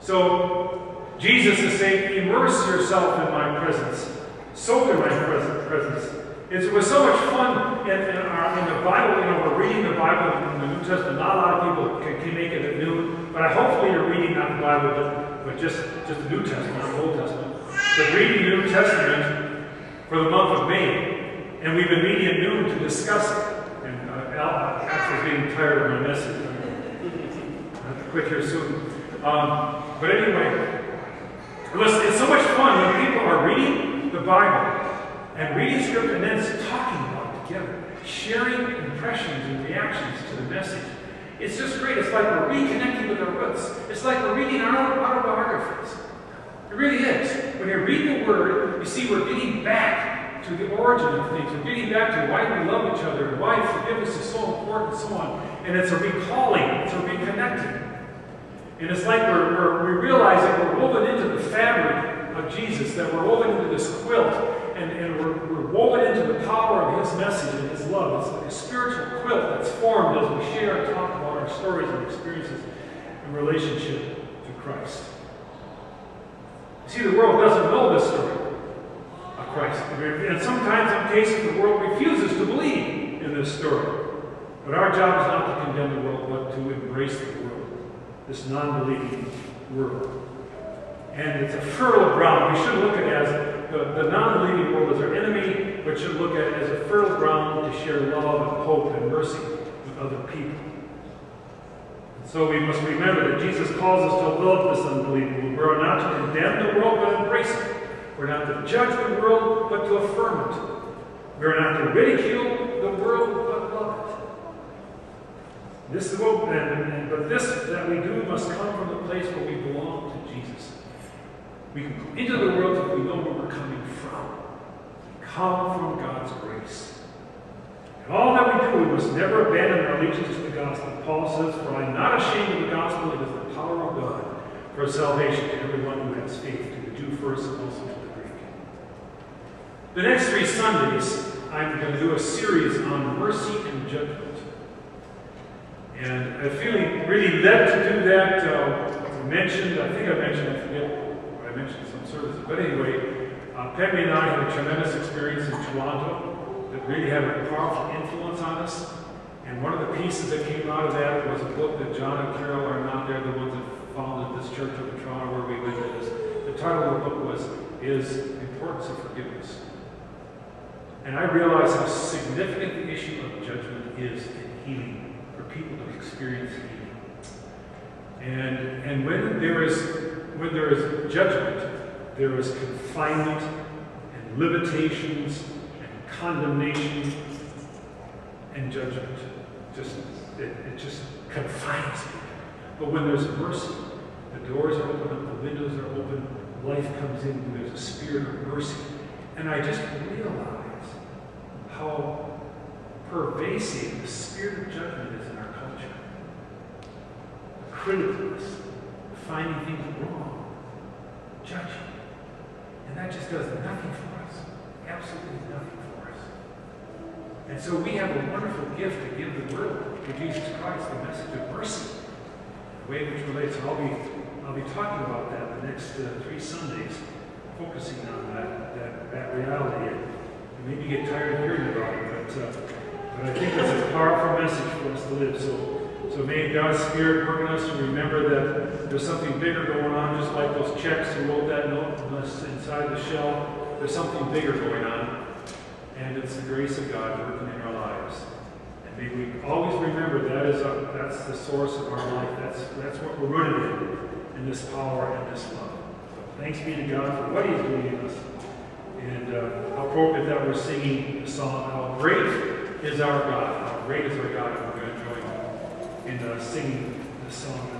So Jesus is saying, immerse yourself in my presence. Soak in my presence. It was so much fun in the Bible. We're reading the Bible in the New Testament. Not a lot of people can make it at noon, but hopefully you're reading not the Bible, but just the New Testament, not the Old Testament. But reading the New Testament for the month of May, and we've been meeting at noon to discuss it. And Al is getting tired of my message. I have to quit here soon. But anyway, listen, it's so much fun when people are reading the Bible and reading Scripture and then talking about it together, sharing impressions and reactions to the message. It's just great. It's like we're reconnecting with our roots. It's like we're reading our autobiographies. It really is. When you read the Word, you see we're getting back to the origin of things. We're getting back to why we love each other and why forgiveness is so important and so on. And it's a recalling. It's a reconnecting. And it's like we realize that we're woven into the fabric of Jesus, that we're woven into this quilt, and we're woven into the power of His message and His love. It's like a spiritual quilt that's formed as we share and talk about our stories and experiences in relationship to Christ. You see, the world doesn't know this story of Christ. And sometimes, in cases, the world refuses to believe in this story. But our job is not to condemn the world, but to embrace the world, this non-believing world. And it's a fertile ground. We shouldn't look at it as the non-believing world as our enemy, but should look at it as a fertile ground to share love and hope and mercy with other people. And so we must remember that Jesus calls us to love this unbelieving world. We're not to condemn the world, but embrace it. We're not to judge the world, but to affirm it. We're not to ridicule the world, but love it. This is what, but this that we do must come from the place where we belong to Jesus. We can go into the world if we know where we're coming from. We come from God's grace. And all that we do, we must never abandon our allegiance to the gospel. Paul says, "For I am not ashamed of the gospel, it is the power of God for salvation to everyone who has faith, to the Jew first and also to the Greek." The next 3 Sundays, I'm going to do a series on mercy and judgment. And I'm feeling really led to do that. I mentioned, I forget what I mentioned in some services. But anyway, Peggy and I had a tremendous experience in Toronto that really had a powerful influence on us. And one of the pieces that came out of that was a book that John and Carol are not there, the ones that founded this church up in Toronto where we went to this. The title of the book is Importance of Forgiveness. And I realized how significant the issue of judgment is in healing. People to experience healing. And when there is judgment, there is confinement and limitations and condemnation and judgment. It just confines people. But when there's mercy, the doors are open up, the windows are open, life comes in, and there's a spirit of mercy. And I just realize how pervasive the spirit of judgment is in our culture. Criticalness, finding things wrong, judging. And that just does nothing for us. Absolutely nothing for us. And so we have a wonderful gift to give the world through Jesus Christ, the message of mercy. The way in which relates, and I'll be talking about that the next 3 Sundays, focusing on that reality. And maybe you get tired of hearing about it, but I think it's a powerful message for us to live. So may God's Spirit work in us to remember that there's something bigger going on, just like those checks who wrote that note inside the shell. There's something bigger going on, and it's the grace of God working in our lives. And may we always remember that's the source of our life. That's what we're rooted in this power and this love. So thanks be to God for what He's doing in us. And how appropriate that we're singing the song, How Great is Our God. How great is our God, and we're going to join in singing the song.